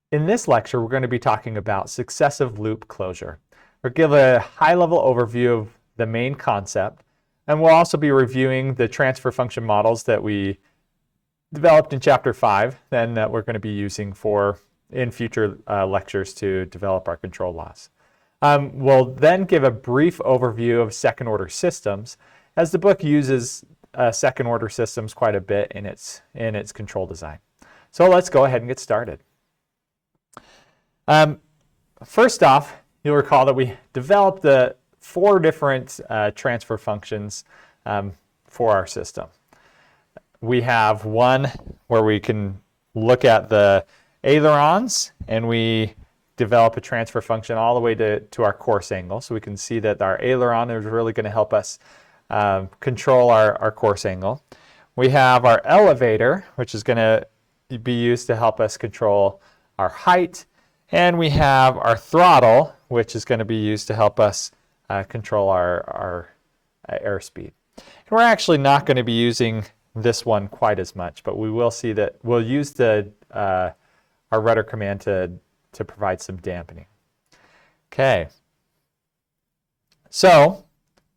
In this lecture, we're going to be talking about successive loop closure. We'll give a high-level overview of the main concept, and we'll also be reviewing the transfer function models that we developed in Chapter 5 and that we're going to be using in future lectures to develop our control laws. We'll then give a brief overview of second-order systems, as the book uses second-order systems quite a bit in its control design. So let's go ahead and get started. First off, you'll recall that we developed the 4 different transfer functions for our system. We have one where we can look at the ailerons, and we develop a transfer function all the way to our course angle. So we can see that our aileron is really going to help us control our course angle. We have our elevator, which is going to be used to help us control our height. And we have our throttle, which is going to be used to help us control our airspeed. And we're actually not going to be using this one quite as much, but we will see that we'll use our rudder command to provide some dampening. Okay. So,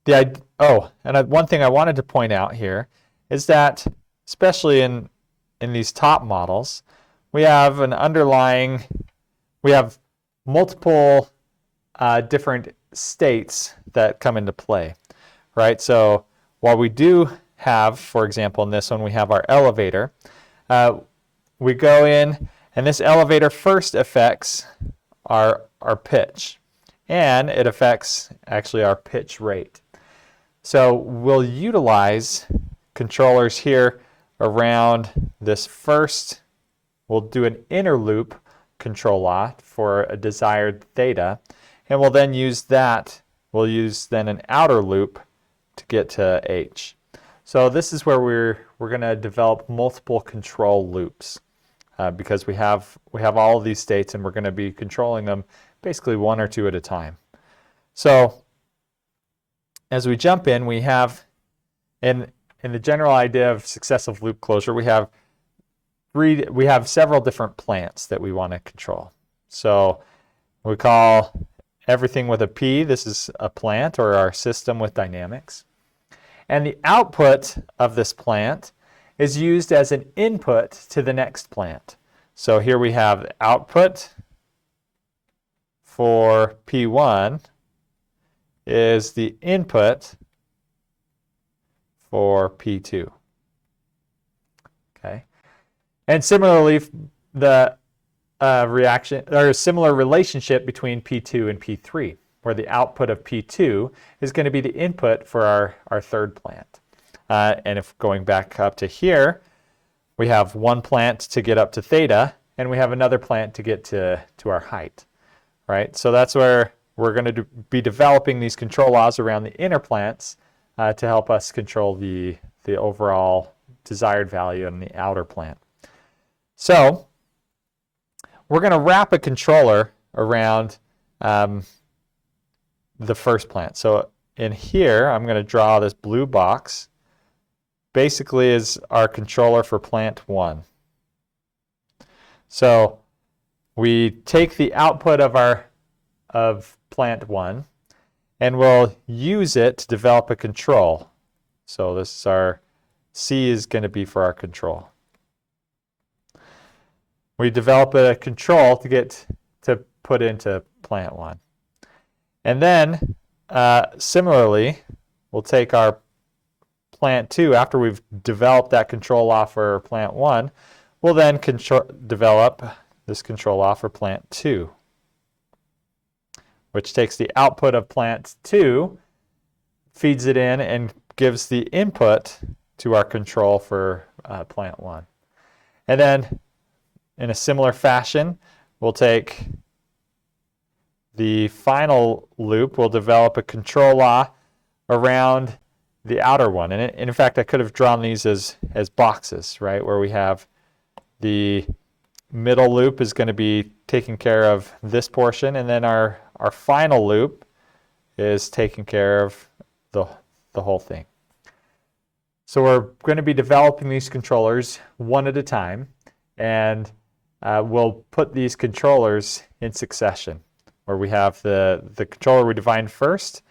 one thing I wanted to point out here is that, especially in these top models, we have multiple different states that come into play, right? So while we do have, for example, in this one, we have our elevator, we go in, and this elevator first affects our pitch, and it affects actually our pitch rate. So we'll utilize controllers here around this first. We'll do an inner loop control law for a desired theta, and we'll then use then an outer loop to get to h. So this is where we're going to develop multiple control loops because we have all of these states, and we're going to be controlling them basically 1 or 2 at a time. So as we jump in, we have in the general idea of successive loop closure, we have several different plants that we want to control. So we call everything with a P, this is a plant or our system with dynamics. And the output of this plant is used as an input to the next plant. So here we have output for P1 is the input for P2. Okay. And similarly, the similar relationship between P2 and P3, where the output of P2 is going to be the input for our third plant. And if going back up to here, we have one plant to get up to theta, and we have another plant to get to our height, right? So that's where we're going to be developing these control laws around the inner plants to help us control the overall desired value in the outer plant. So we're going to wrap a controller around the first plant. So in here, I'm going to draw this blue box. Basically is our controller for plant 1. So we take the output of plant 1, and we'll use it to develop a control. So this is our C is going to be for our control. We develop a control to put into plant 1. And then, similarly, we'll take our plant 2, after we've developed that control law for plant 1, we'll then develop this control law for plant 2, which takes the output of plant 2, feeds it in, and gives the input to our control for plant 1. And then, in a similar fashion, we'll take the final loop, we'll develop a control law around the outer one. And in fact, I could have drawn these as boxes, right? Where we have the middle loop is going to be taking care of this portion, and then our final loop is taking care of the whole thing. So we're going to be developing these controllers one at a time, and we'll put these controllers in succession, where we have the controller we defined first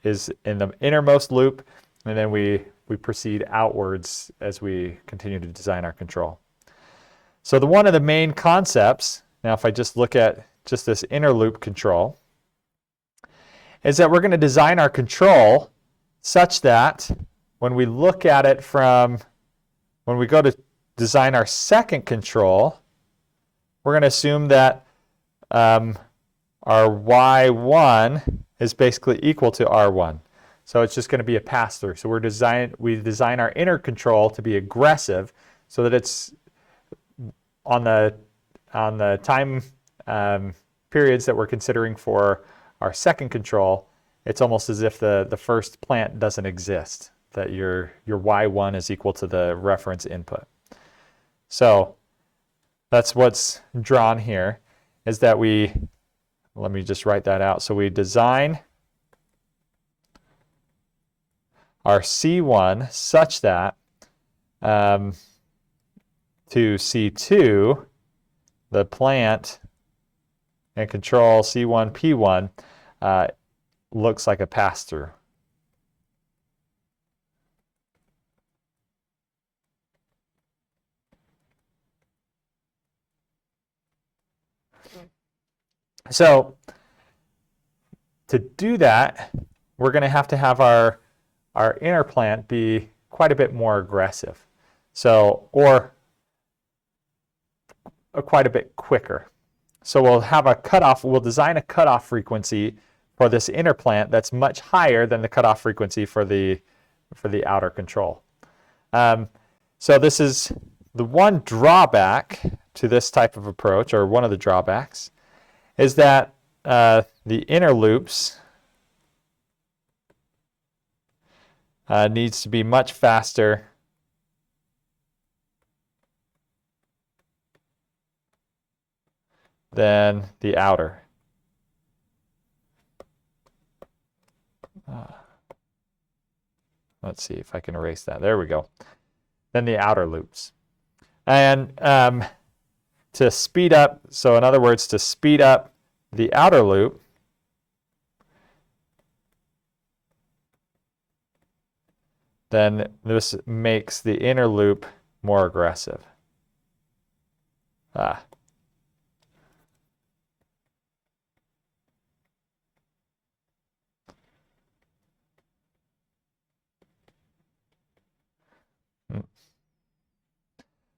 is in the innermost loop, and then we proceed outwards as we continue to design our control. So one of the main concepts, now if I just look at just this inner loop control, is that we're going to design our control such that when we look at it when we go to design our second control, we're going to assume that our Y1 is basically equal to R1. So it's just going to be a pass-through. So we design our inner control to be aggressive so that it's on the time periods that we're considering for our second control, it's almost as if the first plant doesn't exist, that your Y1 is equal to the reference input. So that's what's drawn here, is that let me just write that out. So we design our C1 such that to C2, the plant and control C1, P1 looks like a pass-through. So to do that, we're going to have our inner plant be quite a bit more aggressive. So, or quite a bit quicker. So we'll have a cutoff, we'll design a cutoff frequency for this inner plant that's much higher than the cutoff frequency for the outer control. So this is the one drawback to this type of approach, or one of the drawbacks, is that the inner loops needs to be much faster than the outer. Let's see if I can erase that. There we go. Then the outer loops. And to speed up, so in other words, to speed up the outer loop, then this makes the inner loop more aggressive.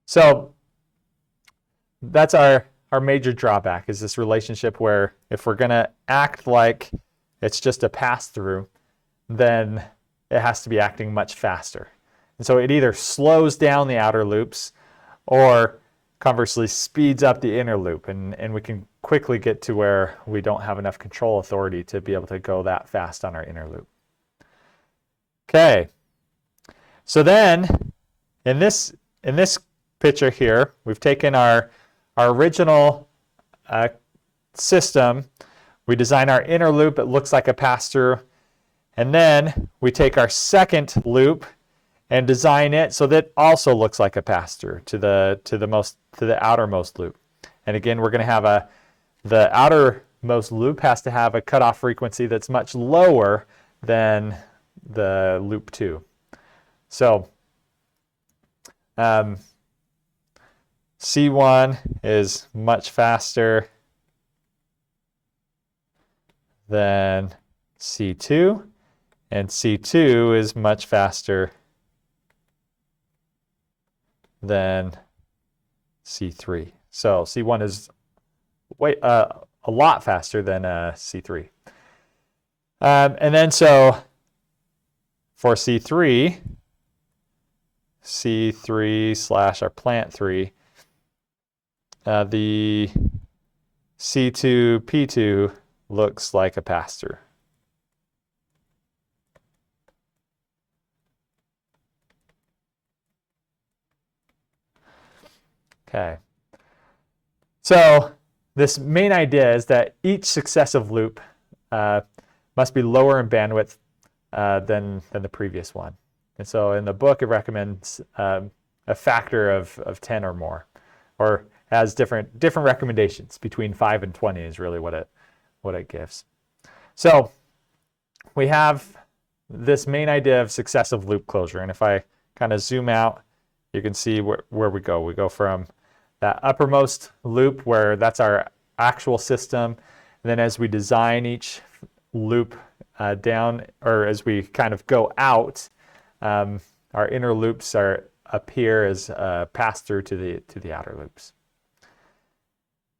So that's our major drawback, is this relationship where if we're going to act like it's just a pass-through, then it has to be acting much faster. And so it either slows down the outer loops or conversely speeds up the inner loop, and we can quickly get to where we don't have enough control authority to be able to go that fast on our inner loop. Okay, so then in this picture here, we've taken our original system, we design our inner loop, it looks like a pass-through, and then we take our second loop and design it so that it also looks like a pass-through to the outermost loop. And again, we're going to have the outermost loop has to have a cutoff frequency that's much lower than the loop 2. So C1 is much faster than C2, and C2 is much faster than C3. So C1 is a lot faster than C3. And then so for C3 slash our plant 3, the C2, P2 looks like a pass-through. Okay. So this main idea is that each successive loop must be lower in bandwidth than the previous one. And so in the book, it recommends a factor of 10 or more. Or has different recommendations. Between 5 and 20 is really what it gives. So we have this main idea of successive loop closure, and if I kind of zoom out, you can see where we go. We go from that uppermost loop where that's our actual system, and then as we design each loop down, or as we kind of go out, our inner loops appear as pass through to the outer loops.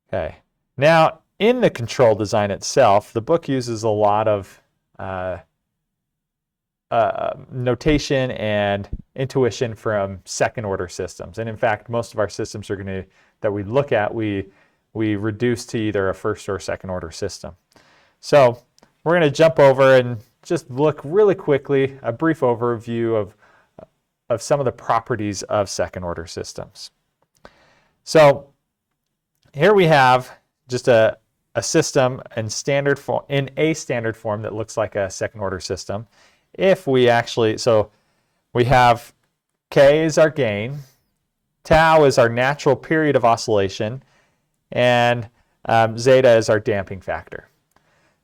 Okay. Now, in the control design itself, the book uses a lot of notation and intuition from second-order systems, and in fact, most of our systems that we look at, we reduce to either a first or second-order system. So we're going to jump over and just look really quickly, a brief overview of some of the properties of second-order systems. So here we have just a system in a standard form that looks like a second-order system. If we actually, so we have K is our gain, tau is our natural period of oscillation, and zeta is our damping factor.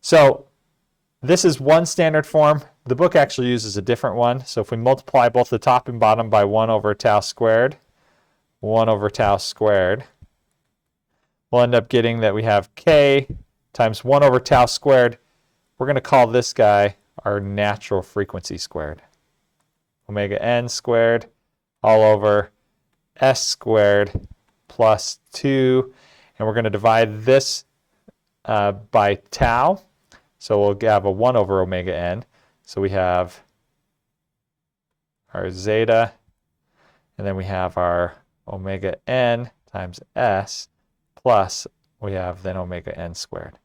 So this is one standard form. The book actually uses a different one. So if we multiply both the top and bottom by 1 over tau squared, 1 over tau squared, we'll end up getting that we have K times 1 over tau squared. We're going to call this guy our natural frequency squared. Omega n squared all over s squared plus 2. And we're going to divide this by tau. So we'll have a 1 over omega n. So we have our zeta, and then we have our omega n times s, plus we have then omega n squared.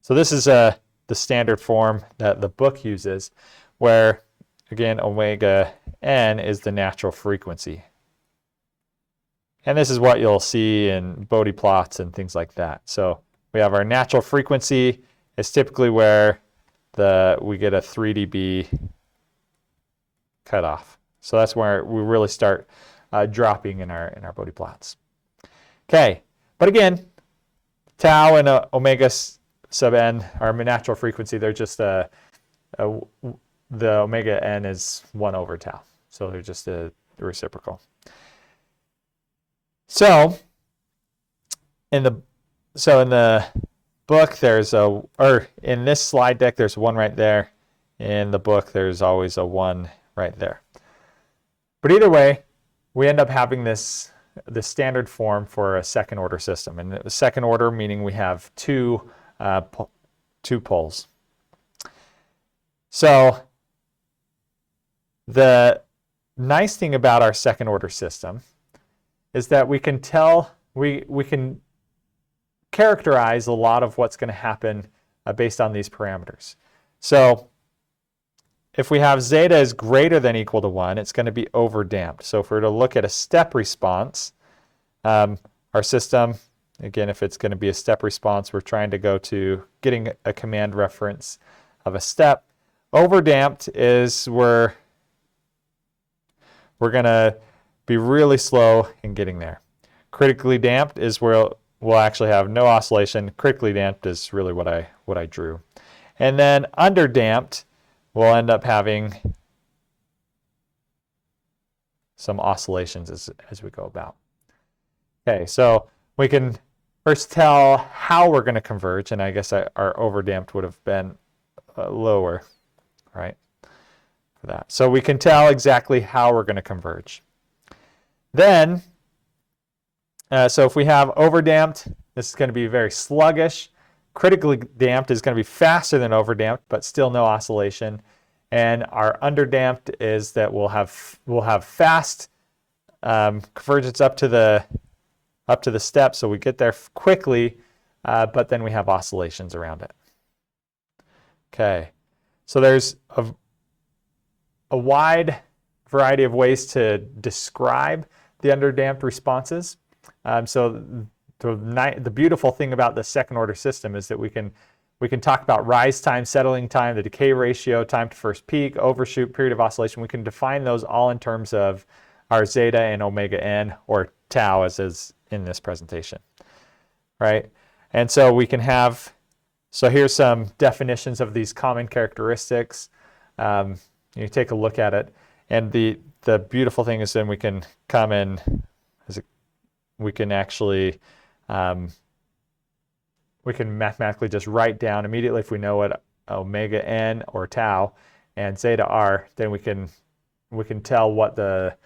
So this is the standard form that the book uses, where, again, omega n is the natural frequency. And this is what you'll see in Bode plots and things like that. So we have our natural frequency. It's typically where we get a 3 dB cutoff. So that's where we really start dropping in our Bode plots. Okay, but again, tau and omega sub n are natural frequency. They're just the omega n is 1 over tau. So they're just the reciprocal. So in the book, in this slide deck, there's 1 right there. In the book, there's always a 1 right there. But either way, we end up having the standard form for a second order system. And the second order meaning we have two poles. So the nice thing about our second order system is that we can characterize a lot of what's going to happen based on these parameters. So if we have zeta is greater than or equal to 1, it's going to be overdamped. So if we were to look at a step response, our system, again, if it's going to be a step response, we're trying to go to getting a command reference of a step. Overdamped is where we're going to be really slow in getting there. Critically damped is where we'll actually have no oscillation. Critically damped is really what I drew. And then underdamped, we'll end up having some oscillations as we go about. Okay, so we can first tell how we're going to converge, and I guess our overdamped would have been lower, right, for that. So we can tell exactly how we're going to converge. Then, so if we have overdamped, this is going to be very sluggish. Critically damped is going to be faster than overdamped, but still no oscillation. And our underdamped is that we'll have fast convergence up to the step, so we get there quickly, but then we have oscillations around it. Okay, so there's a wide variety of ways to describe the underdamped responses. So the beautiful thing about the second order system is that we can talk about rise time, settling time, the decay ratio, time to first peak, overshoot, period of oscillation. We can define those all in terms of our zeta and omega n, or tau as in this presentation, right? And so we can have, so here's some definitions of these common characteristics. You take a look at it, and the beautiful thing is then we can come in, we can actually, we can mathematically just write down immediately if we know what omega n or tau and zeta r, then we can tell what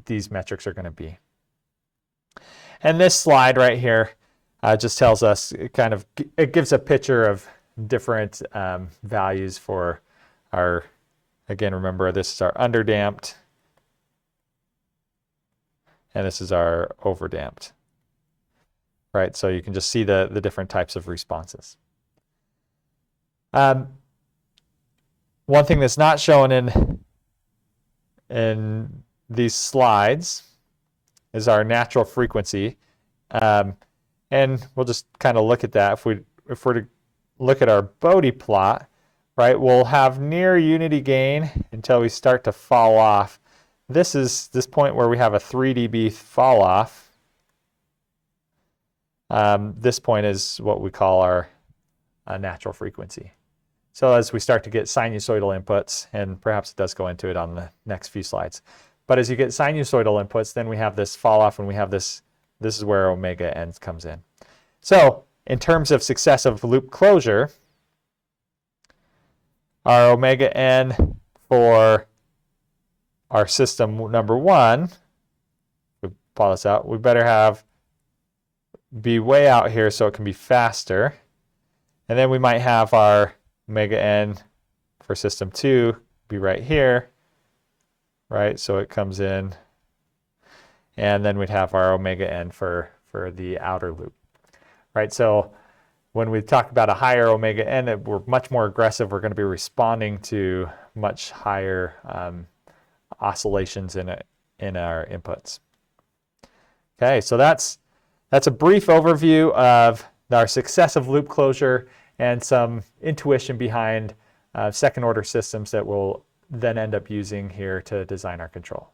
these metrics are going to be. And this slide right here just tells us, it gives a picture of different values for our, again, remember this is our underdamped and this is our overdamped, right? So you can just see the different types of responses. One thing that's not shown in these slides is our natural frequency. And we'll just kind of look at that. If we're to look at our Bode plot, right, we'll have near unity gain until we start to fall off. This is this point where we have a 3 dB fall off. This point is what we call our natural frequency. So as we start to get sinusoidal inputs, and perhaps it does go into it on the next few slides, but as you get sinusoidal inputs, then we have this fall off and we have this is where omega n comes in. So in terms of successive loop closure, our omega n for our system number 1, we plot this out, we better be way out here so it can be faster. And then we might have our omega n for system 2 be right here, right? So it comes in, and then we'd have our omega n for the outer loop, right? So when we talk about a higher omega n, we're much more aggressive. We're going to be responding to much higher oscillations in our inputs. Okay, so that's a brief overview of our successive loop closure and some intuition behind second order systems that we'll then end up using here to design our control.